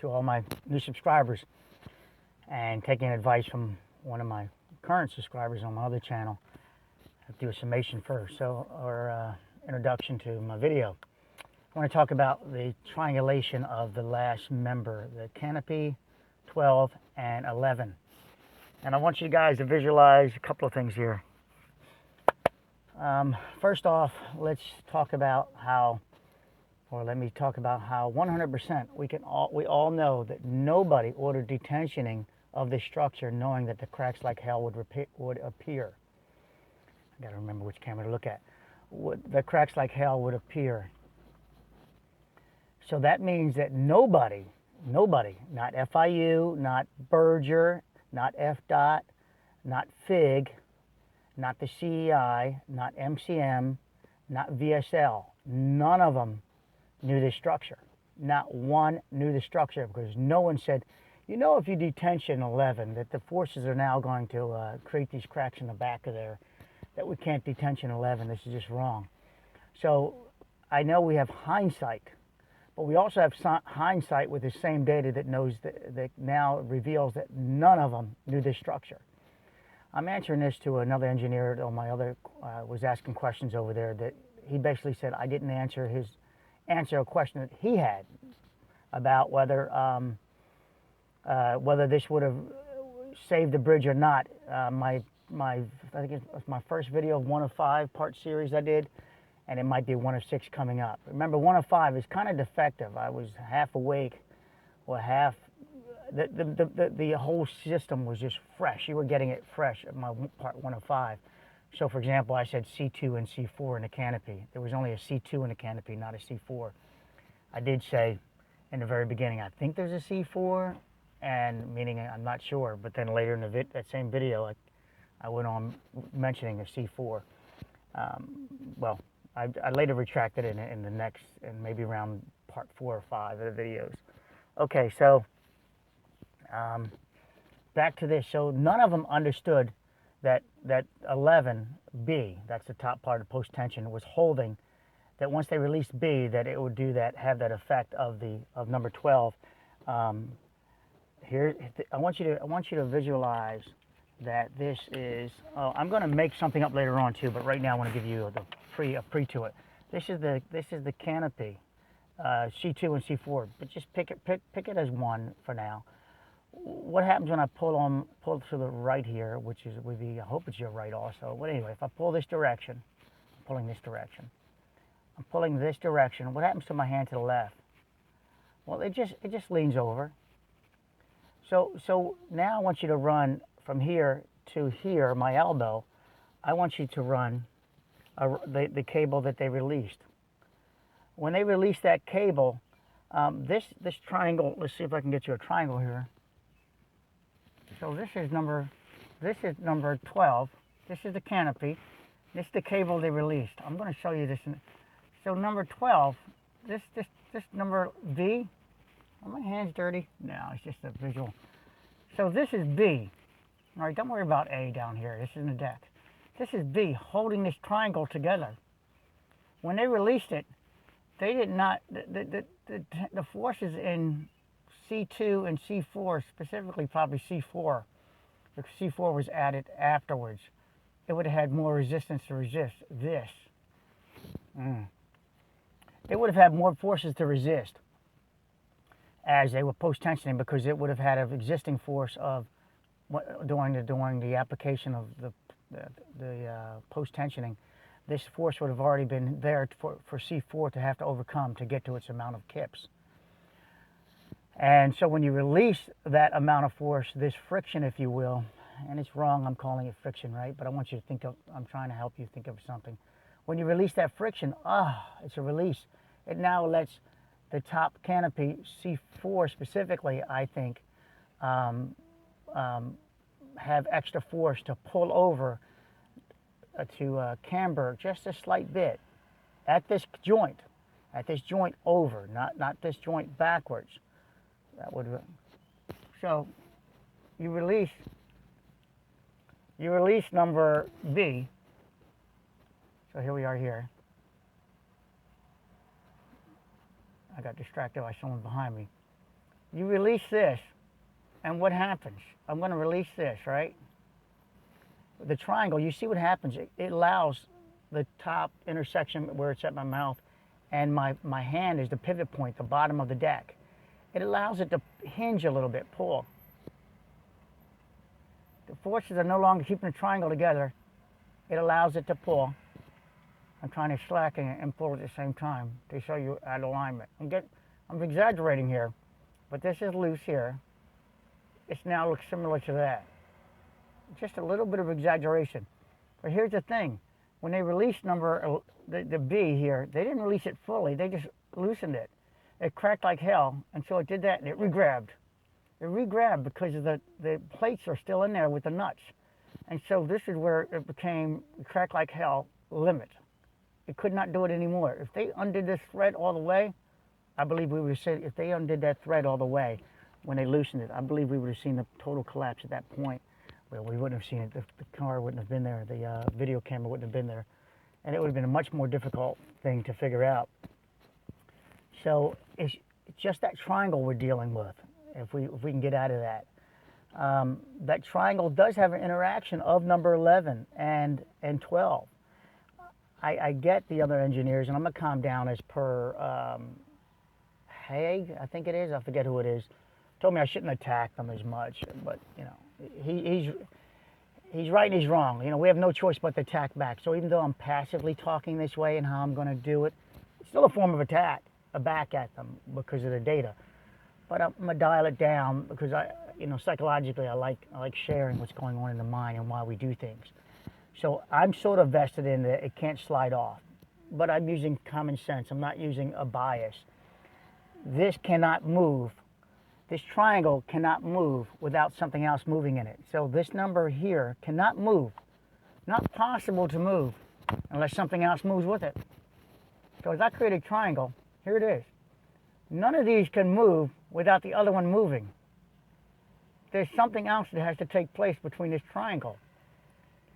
To all my new subscribers and taking advice from one of my current subscribers on my other channel. I'll do a summation first, or introduction to my video. I want to talk about the triangulation of the last member, the canopy 12 and 11. And I want you guys to visualize a couple of things here. First off, let's talk about how, or let me talk about how 100% we all know that nobody ordered detensioning of the structure knowing that the cracks like hell would appear. I got to remember which camera to look at. The cracks like hell would appear. So that means that nobody, not FIU, not Berger, not FDOT, not FIG, not the CEI, not MCM, not VSL, none of them knew the structure. Not one knew the structure, because no one said, you know, if you detention 11, that the forces are now going to create these cracks in the back of there, that we can't detention 11. This is just wrong. So I know we have hindsight, but we also have hindsight with the same data that knows that now reveals that none of them knew this structure. I'm answering this to another engineer on my other, was asking questions over there, that he basically said I didn't answer a question that he had about whether this would have saved the bridge or not. I think it was my first video of 1 of 5 part series I did, and it might be 1 of 6 coming up. Remember, 1 of 5 is kind of defective. I was half awake, or half. The whole system was just fresh. You were getting it fresh at my part 1 of 5. So, for example, I said C2 and C4 in the canopy. There was only a C2 in the canopy, not a C4. I did say in the very beginning, I think there's a C4, and meaning I'm not sure. But then later in that same video, I went on mentioning a C4. Well, I later retracted it in the next, and maybe around part 4 or 5 of the videos. Okay, so back to this. So none of them understood that 11B, that's the top part of post tension, was holding. That once they released B, that it would do that, have that effect of number 12. Here, I want you to visualize that this is. Oh, I'm going to make something up later on too, but right now I want to give you a pre to it. This is the canopy, C2 and C4, but just pick it as 1 for now. What happens when I pull to the right here, which would be, I hope it's your right also. But anyway, if I pull this direction, I'm pulling this direction. I'm pulling this direction. What happens to my hand to the left? Well, it just leans over. So now I want you to run from here to here, my elbow. I want you to run the cable that they released. When they released that cable, this triangle. Let's see if I can get you a triangle here. So this is number 12. This is the canopy. This is the cable they released. I'm going to show you this. So number 12, this number B. Are my hands dirty? No, it's just a visual. So this is B. All right, don't worry about A down here. This is in the deck. This is B holding this triangle together. When they released it, they did not. The forces in C2 and C4, specifically probably C4, because C4 was added afterwards, it would have had more resistance to resist this. It would have had more forces to resist as they were post-tensioning, because it would have had an existing force of during the application of the post-tensioning. This force would have already been there for C4 to have to overcome to get to its amount of kips. And so when you release that amount of force, this friction, if you will, and it's wrong, I'm calling it friction, right? But I want you to think of, I'm trying to help you think of something. When you release that friction, it's a release. It now lets the top canopy, C4 specifically, I think, have extra force to pull over, to camber just a slight bit at this joint over, not this joint backwards. That would. So you release number B. So here we are here. I got distracted by someone behind me. You release this, and what happens? I'm going to release this, right? The triangle, you see what happens. It allows the top intersection where it's at my mouth, and my hand is the pivot point, the bottom of the deck. It allows it to hinge a little bit, pull. The forces are no longer keeping the triangle together. It allows it to pull. I'm trying to slacken it and pull at the same time to show you at alignment. I'm exaggerating here, but this is loose here. It now looks similar to that. Just a little bit of exaggeration. But here's the thing. When they released the B here, they didn't release it fully. They just loosened it. It cracked like hell, and so it did that, and it regrabbed. It regrabbed because of the plates are still in there with the nuts. And so this is where it became crack like hell limit. It could not do it anymore. If they undid this thread all the way, I believe we would have said, if they undid that thread all the way when they loosened it, I believe we would have seen the total collapse at that point. Well, we wouldn't have seen it. The car wouldn't have been there. The video camera wouldn't have been there. And it would have been a much more difficult thing to figure out. So it's just that triangle we're dealing with, if we can get out of that. That triangle does have an interaction of number 11 and 12. I get the other engineers, and I'm going to calm down as per Haig, I think it is. I forget who it is. Told me I shouldn't attack them as much, but, you know, he's right and he's wrong. You know, we have no choice but to attack back. So even though I'm passively talking this way and how I'm going to do it, it's still a form of attack, back at them because of the data. But I'm going to dial it down because psychologically I like sharing what's going on in the mind and why we do things. So I'm sort of vested in that it can't slide off, but I'm using common sense. I'm not using a bias. This cannot move. This triangle cannot move without something else moving in it. So this number here cannot move. Not possible to move unless something else moves with it. So as I create a triangle, here it is. None of these can move without the other one moving. There's something else that has to take place between this triangle.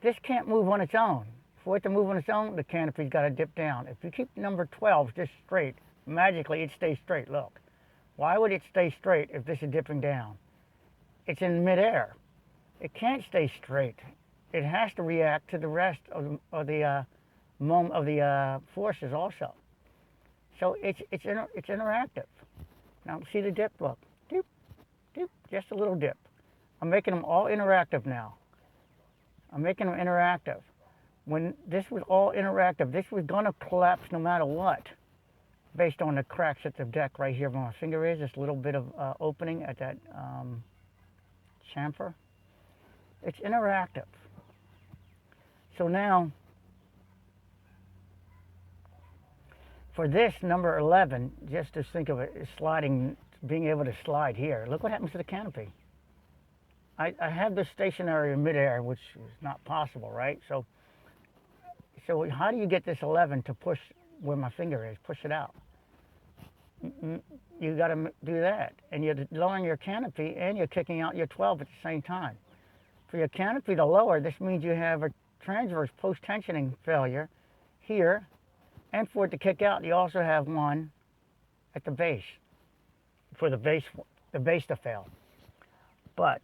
This can't move on its own. For it to move on its own, the canopy's got to dip down. If you keep number 12 just straight, magically it stays straight. Look. Why would it stay straight if this is dipping down? It's in midair. It can't stay straight. It has to react to the rest of the forces also. So it's interactive. Now see the dip, look. Dip, dip, just a little dip. I'm making them all interactive now. I'm making them interactive. When this was all interactive, this was gonna collapse no matter what, based on the cracks at the deck right here where my finger is, this little bit of opening at that chamfer. It's interactive. So now, for this number 11, just to think of it as sliding, being able to slide here, look what happens to the canopy. I have this stationary in midair, which is not possible, right? So how do you get this 11 to push where my finger is, push it out? You got to do that. And you're lowering your canopy and you're kicking out your 12 at the same time. For your canopy to lower, this means you have a transverse post-tensioning failure here. And for it to kick out, you also have one at the base, for the base to fail. But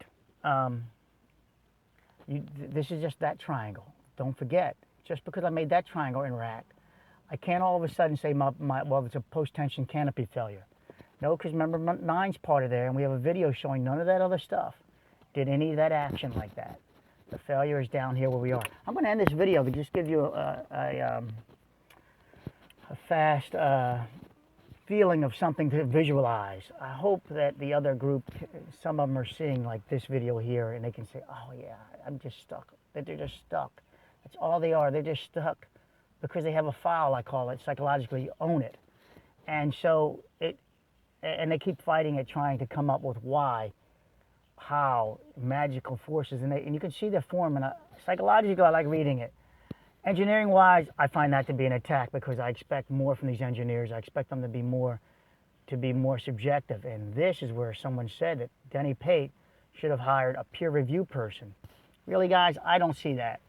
this is just that triangle. Don't forget, just because I made that triangle interact, I can't all of a sudden say, well, it's a post-tension canopy failure. No, because remember, 9's part of there, and we have a video showing none of that other stuff did any of that action like that. The failure is down here where we are. I'm going to end this video to just give you a fast feeling of something to visualize. I hope that the other group, some of them are seeing like this video here, and they can say, oh yeah, I'm just stuck. That they're just stuck. That's all they are. They're just stuck because they have a file, I call it, psychologically, you own it. And so and they keep fighting it, trying to come up with why, how, magical forces, and you can see their form, and psychologically, I like reading it. Engineering-wise, I find that to be an attack because I expect more from these engineers. I expect them to be more subjective, and this is where someone said that Denny Pate should have hired a peer review person. Really, guys, I don't see that,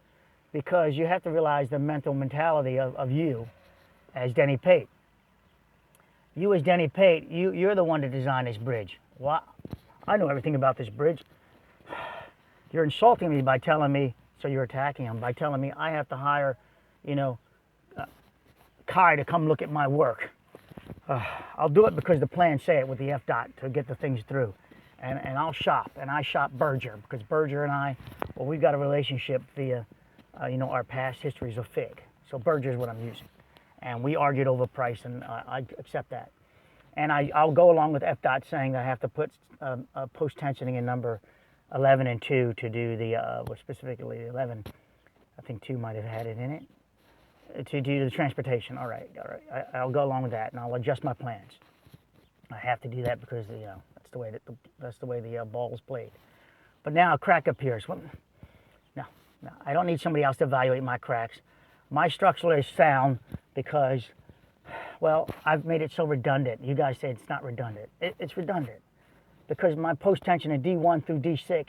because you have to realize the mental mentality of you as Denny Pate. You as Denny Pate, you're the one to design this bridge. Well, I know everything about this bridge. You're insulting me by telling me, so you're attacking him, by telling me I have to hire, you know, Kai to come look at my work. I'll do it because the plans say it with the FDOT to get the things through. And I'll shop, and I shop Berger, because Berger and I, well, we've got a relationship via, our past histories of FIG. So Berger is what I'm using. And we argued over price, and I accept that. And I'll go along with FDOT saying that I have to put post-tensioning in number 11 and 2 to do the, specifically 11, I think 2 might have had it in it, to do the transportation. All right. I'll go along with that, and I'll adjust my plans. I have to do that because, that's the way the ball is played. But now a crack appears. Well, no, I don't need somebody else to evaluate my cracks. My structure is sound because, well, I've made it so redundant. You guys say it's not redundant. It's redundant because my post-tension in D1 through D6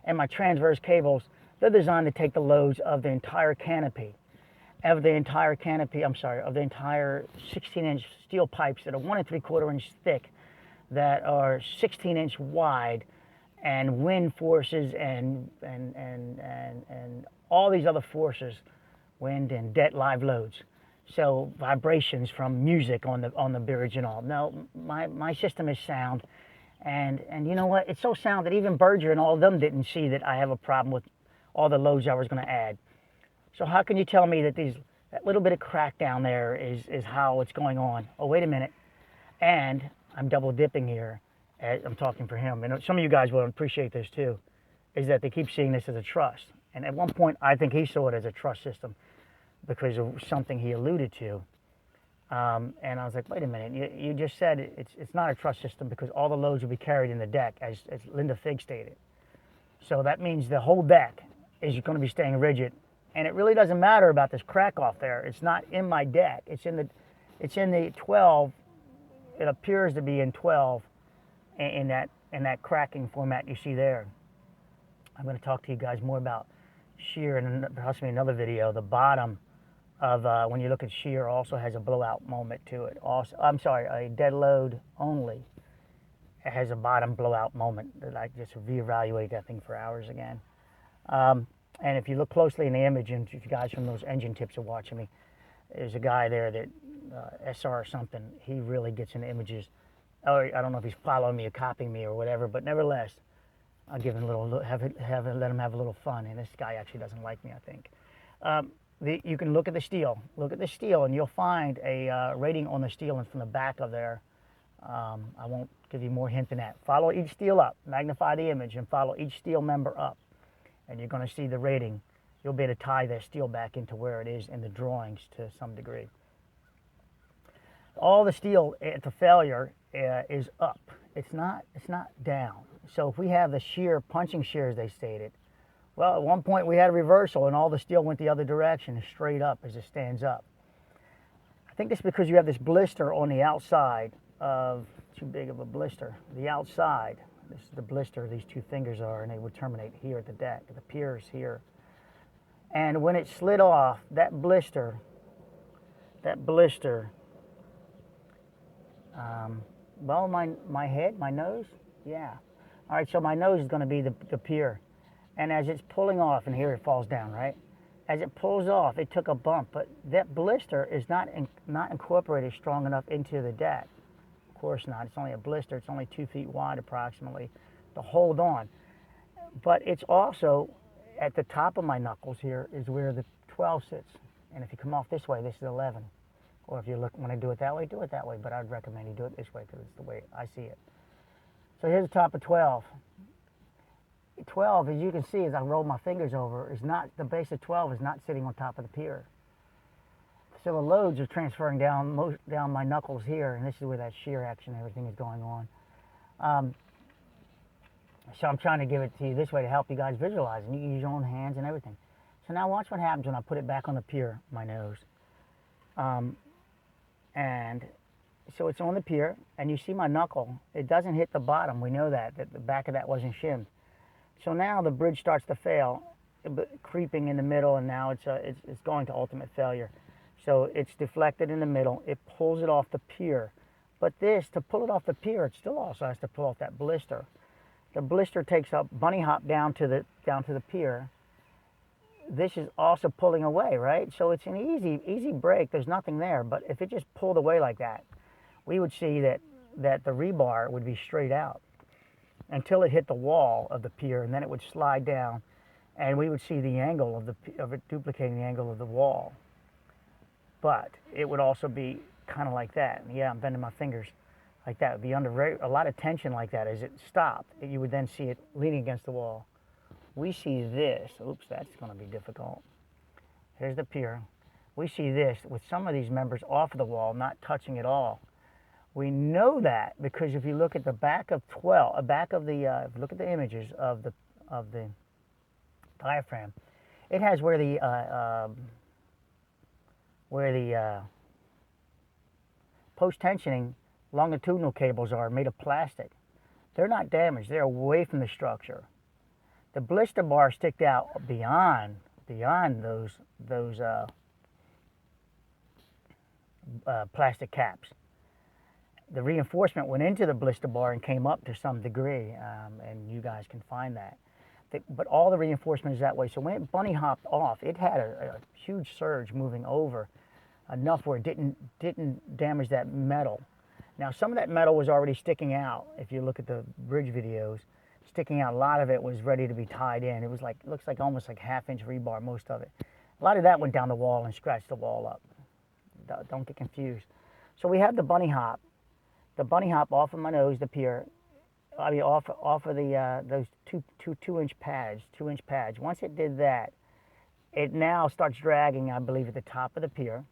and my transverse cables, they're designed to take the loads of the entire canopy. Of the entire 16-inch steel pipes that are 1 3/4 inch thick, that are 16-inch wide, and wind forces and all these other forces, wind and dead live loads. So vibrations from music on the bridge and all. No, my system is sound, and you know what? It's so sound that even Berger and all of them didn't see that I have a problem with all the loads I was going to add. So how can you tell me that that little bit of crack down there is how it's going on? Oh, wait a minute. And I'm double dipping here. I'm talking for him. And some of you guys will appreciate this too, is that they keep seeing this as a truss. And at one point, I think he saw it as a truss system because of something he alluded to. And I was like, wait a minute, you just said it's not a truss system because all the loads will be carried in the deck, as Linda Fig stated. So that means the whole deck is going to be staying rigid. And it really doesn't matter about this crack off there. It's not in my deck. It's in the 12. It appears to be in 12 in that cracking format you see there. I'm going to talk to you guys more about shear in possibly another video. The bottom of when you look at shear also has a blowout moment to it. Also, I'm sorry, a dead load only. It has a bottom blowout moment that I just reevaluate that thing for hours again. And if you look closely in the image, and if you guys from those engine tips are watching me, there's a guy there that SR or something. He really gets into images. Oh, I don't know if he's following me or copying me or whatever, but nevertheless, I'll give him a little, let him have a little fun. And this guy actually doesn't like me, I think. You can look at the steel. Look at the steel, and you'll find a rating on the steel and from the back of there. I won't give you more hint than that. Follow each steel up. Magnify the image and follow each steel member up. And you're going to see the rating. You'll be able to tie that steel back into where it is in the drawings to some degree. All the steel at the failure is up. It's not down. So if we have the shear, punching shears they stated, well, at one point we had a reversal and all the steel went the other direction, straight up as it stands up. I think that's because you have this blister on the outside of, too big of a blister, the outside. This is the blister these two fingers are, and they would terminate here at the deck. The pier is here. And when it slid off, that blister, well, my head, my nose, yeah. All right, so my nose is going to be the pier. And as it's pulling off, and here it falls down, right? As it pulls off, it took a bump, but that blister is not incorporated strong enough into the deck. Of course not. It's only a blister. It's only 2 feet wide approximately to hold on. But it's also at the top of my knuckles here is where the 12 sits. And if you come off this way, this is 11. Or if you want to do it that way, do it that way. But I'd recommend you do it this way because it's the way I see it. So here's the top of 12. 12, as you can see, as I roll my fingers over, is not, the base of 12 is not sitting on top of the pier. So the loads are transferring down my knuckles here, and this is where that shear action and everything is going on. So I'm trying to give it to you this way to help you guys visualize, and you can use your own hands and everything. So now watch what happens when I put it back on the pier, my nose. And so it's on the pier, and you see my knuckle. It doesn't hit the bottom. We know that the back of that wasn't shimmed. So now the bridge starts to fail, creeping in the middle, and now it's going to ultimate failure. So it's deflected in the middle. It pulls it off the pier. But this, to pull it off the pier, it still also has to pull off that blister. The blister takes a bunny hop down to the pier. This is also pulling away, right? So it's an easy break. There's nothing there. But if it just pulled away like that, we would see that the rebar would be straight out until it hit the wall of the pier, and then it would slide down, and we would see the angle of it duplicating the angle of the wall. But it would also be kind of like that. Yeah, I'm bending my fingers. Like that. It would be under a lot of tension like that. As it stopped, you would then see it leaning against the wall. We see this. Oops, that's going to be difficult. Here's the pier. We see this with some of these members off of the wall, not touching at all. We know that because if you look at the back of 12, back of the, look at the images of the diaphragm, it has where the post-tensioning longitudinal cables are made of plastic. They're not damaged. They're away from the structure. The blister bar stick out beyond those plastic caps. The reinforcement went into the blister bar and came up to some degree, and you guys can find that. But all the reinforcement is that way. So when it bunny hopped off, it had a huge surge moving over, enough where it didn't damage that metal. Now some of that metal was already sticking out. If you look at the bridge videos, sticking out. A lot of it was ready to be tied in. It was like, looks like almost like half-inch rebar, most of it. A lot of that went down the wall and scratched the wall up. Don't get confused. So we have the bunny hop off of my nose, the pier. I mean, off of the those two-inch pads. Once it did that, it now starts dragging, I believe, at the top of the pier.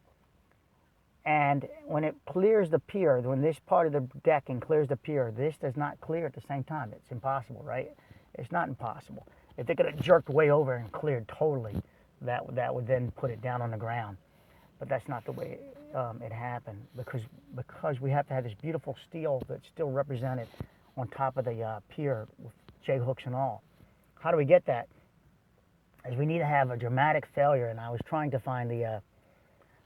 And when it clears the pier, when this part of the decking clears the pier, this does not clear at the same time. It's impossible, right? It's not impossible. If it could have jerked way over and cleared totally, that would then put it down on the ground. But that's not the way it happened, because we have to have this beautiful steel that's still represented on top of the pier with J-hooks and all. How do we get that? Is we need to have a dramatic failure, and I was trying to find the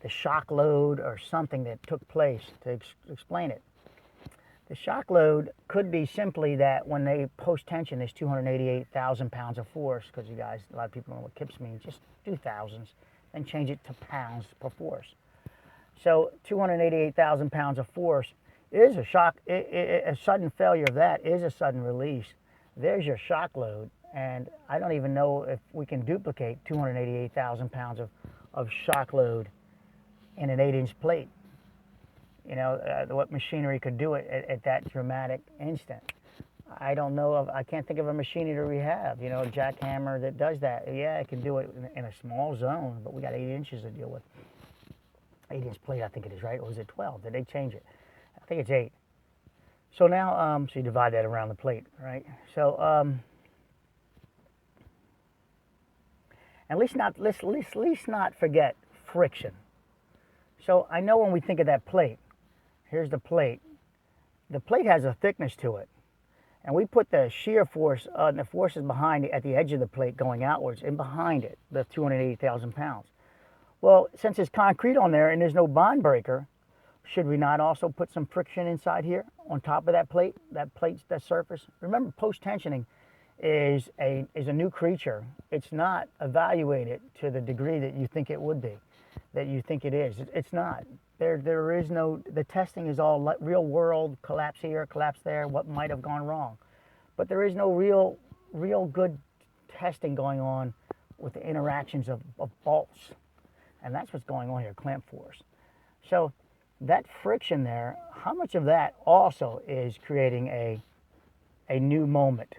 shock load or something that took place to explain it. The shock load could be simply that when they post-tension this 288,000 pounds of force, because you guys, a lot of people don't know what kips means, just do thousands, then change it to pounds per force. So 288,000 pounds of force is a shock, a sudden failure of that is a sudden release. There's your shock load, and I don't even know if we can duplicate 288,000 pounds of shock load in an 8-inch plate. You know, what machinery could do it at that dramatic instant. I don't know of, I can't think of a machinery we have, you know, a jackhammer that does that. Yeah, it can do it in a small zone, but we got 8 inches to deal with. 8-inch plate, I think it is, right? Or was it 12? Did they change it? I think it's 8. So now, so you divide that around the plate, right? So, and let's not forget friction. So I know when we think of that plate, here's the plate. The plate has a thickness to it. And we put the shear force, the forces behind it at the edge of the plate going outwards and behind it, the 280,000 pounds. Well, since it's concrete on there and there's no bond breaker, should we not also put some friction inside here on top of that plate, that surface? Remember, post-tensioning is a new creature. It's not evaluated to the degree that you think it would be, that you think it is. It's not. There is no, the testing is all real world, collapse here, collapse there, what might have gone wrong. But there is no real good testing going on with the interactions of bolts. And that's what's going on here, clamp force. So that friction there, how much of that also is creating a new moment?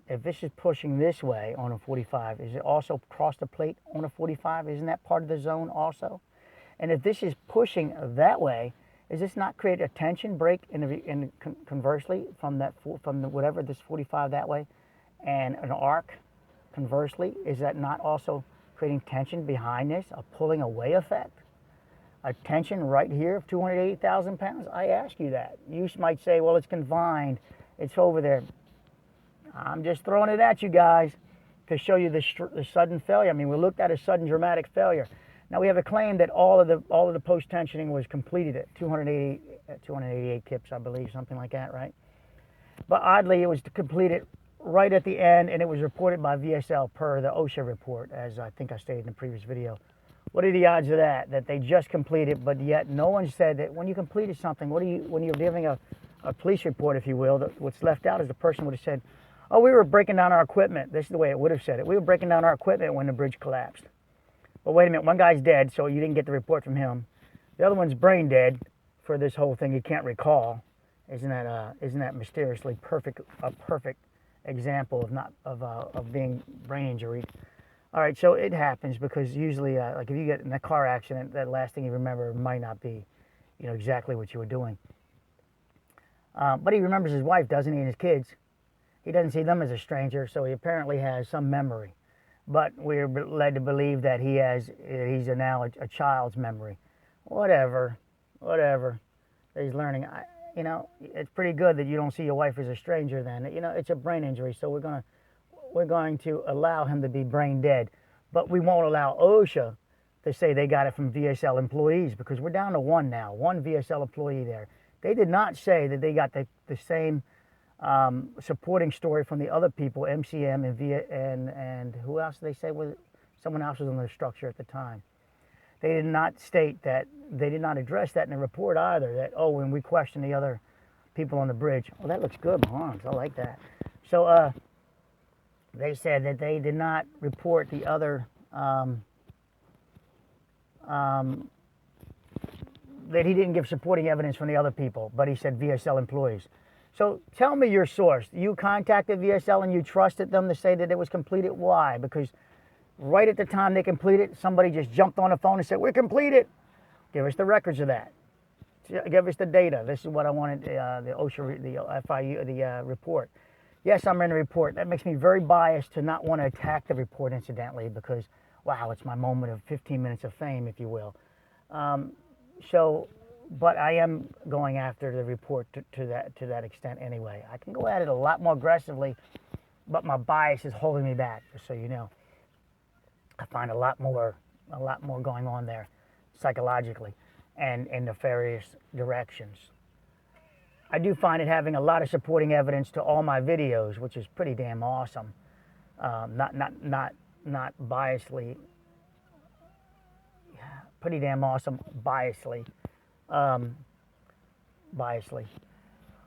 If this is pushing this way on a 45, is it also across the plate on a 45? Isn't that part of the zone also? And if this is pushing that way, does this not create a tension break conversely from whatever this 45 that way, and an arc conversely? Is that not also creating tension behind this, a pulling away effect? A tension right here of 280,000 pounds? I ask you that. You might say, well, it's confined, it's over there. I'm just throwing it at you guys to show you the sudden failure. I mean, we looked at a sudden dramatic failure. Now we have a claim that all of the post tensioning was completed at 288 kips, I believe, something like that, right? But oddly, it was completed right at the end, and it was reported by VSL per the OSHA report, as I think I stated in the previous video. What are the odds of that? That they just completed, but yet no one said that when you completed something, when you're giving a police report, if you will, what's left out is the person would have said, oh, we were breaking down our equipment. This is the way it would have said it. We were breaking down our equipment when the bridge collapsed. But wait a minute, one guy's dead, so you didn't get the report from him. The other one's brain dead for this whole thing. He can't recall. Isn't that mysteriously perfect? A perfect example of being brain injury. All right, so it happens because usually, like if you get in a car accident, that last thing you remember might not be, exactly what you were doing. But he remembers his wife, doesn't he, and his kids. He doesn't see them as a stranger, so he apparently has some memory. But we're led to believe that he's now a child's memory. Whatever. He's learning. It's pretty good that you don't see your wife as a stranger then. It's a brain injury, so we're going to allow him to be brain dead. But we won't allow OSHA to say they got it from VSL employees, because we're down to one now, one VSL employee there. They did not say that they got the same supporting story from the other people, MCM and who else did they say was someone else was in the structure at the time. They did not state that, they did not address that in the report either, that, oh, when we questioned the other people on the bridge, oh, that looks good, my arms, I like that. So they said that they did not report the other, that he didn't give supporting evidence from the other people, but he said VSL employees. So tell me your source. You contacted VSL and you trusted them to say that it was completed. Why? Because right at the time they completed, somebody just jumped on the phone and said, we're completed. Give us the records of that. Give us the data. This is what I wanted, the OSHA, the FIU, the report. Yes, I'm in the report. That makes me very biased to not want to attack the report, incidentally, because, wow, it's my moment of 15 minutes of fame, if you will. But I am going after the report to that extent anyway. I can go at it a lot more aggressively, but my bias is holding me back, just so you know. I find a lot more going on there psychologically and in nefarious directions. I do find it having a lot of supporting evidence to all my videos, which is pretty damn awesome. Not biasly. Pretty damn awesome biasly. All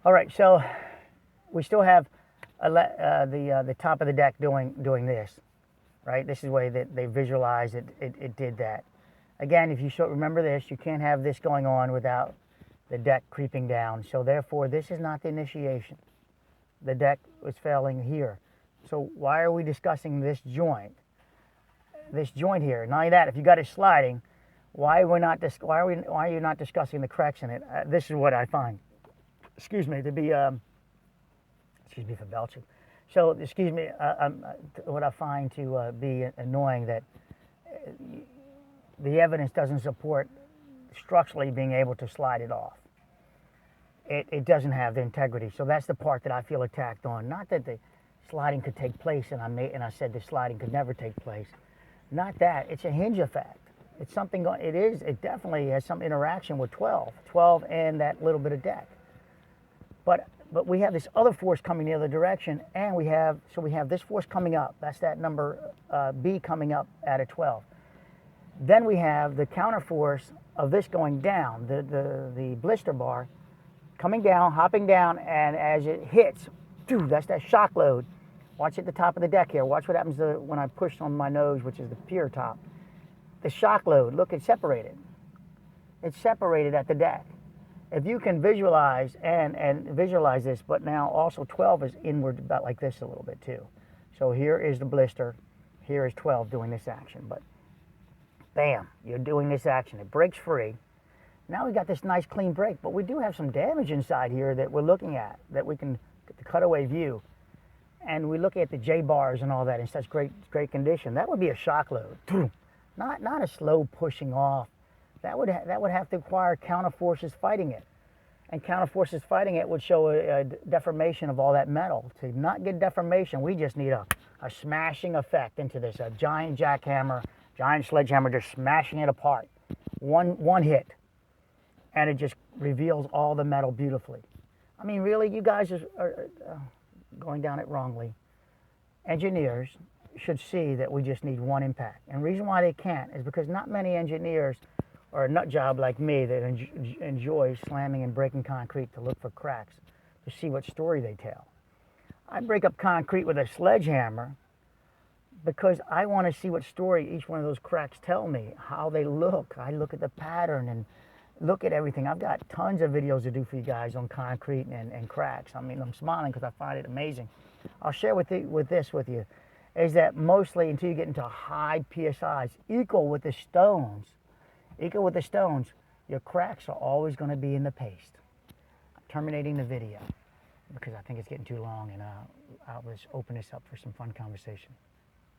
right, so we still have the top of the deck doing this, right? This is the way that they visualized it. It did that. Again, if you remember this, you can't have this going on without the deck creeping down. So therefore, this is not the initiation. The deck was failing here. So why are we discussing this joint? This joint here. Not only that, if you got it sliding, why are you not discussing the cracks in it? This is what I find, excuse me, to be, excuse me for belching. So, excuse me, what I find to be annoying, that the evidence doesn't support structurally being able to slide it off. It doesn't have the integrity. So that's the part that I feel attacked on. Not that the sliding could take place, and I said the sliding could never take place. Not that. It's a hinge effect. It's something. It definitely has some interaction with 12 and that little bit of deck. But we have this other force coming the other direction, and we have this force coming up. That's that number B coming up at a 12. Then we have the counter force of this going down, the blister bar coming down, hopping down, and as it hits, that's that shock load. Watch at the top of the deck here. Watch what happens when I push on my nose, which is the pier top. The shock load, look, it's separated. It's separated at the deck. If you can visualize and visualize this, but now also 12 is inward about like this a little bit too. So here is the blister, here is 12 doing this action, but bam, you're doing this action. It breaks free. Now we got this nice clean break, but we do have some damage inside here that we're looking at, that we can get the cutaway view. And we look at the J bars and all that in such great condition. That would be a shock load. Not a slow pushing off. That would have to require counter forces fighting it. And counter forces fighting it would show a deformation of all that metal. To not get deformation, we just need a smashing effect into this, a giant jackhammer giant sledgehammer just smashing it apart. One hit, and it just reveals all the metal beautifully. I mean, really, you guys are going down it wrongly. Engineers should see that we just need one impact. And the reason why they can't is because not many engineers are a nut job like me that enjoys slamming and breaking concrete to look for cracks, to see what story they tell. I break up concrete with a sledgehammer because I want to see what story each one of those cracks tell me, how they look. I look at the pattern and look at everything. I've got tons of videos to do for you guys on concrete and cracks. I mean, I'm smiling because I find it amazing. I'll share with you, is that mostly until you get into high PSIs, equal with the stones, your cracks are always going to be in the paste. I'm terminating the video because I think it's getting too long, and I'll just open this up for some fun conversation.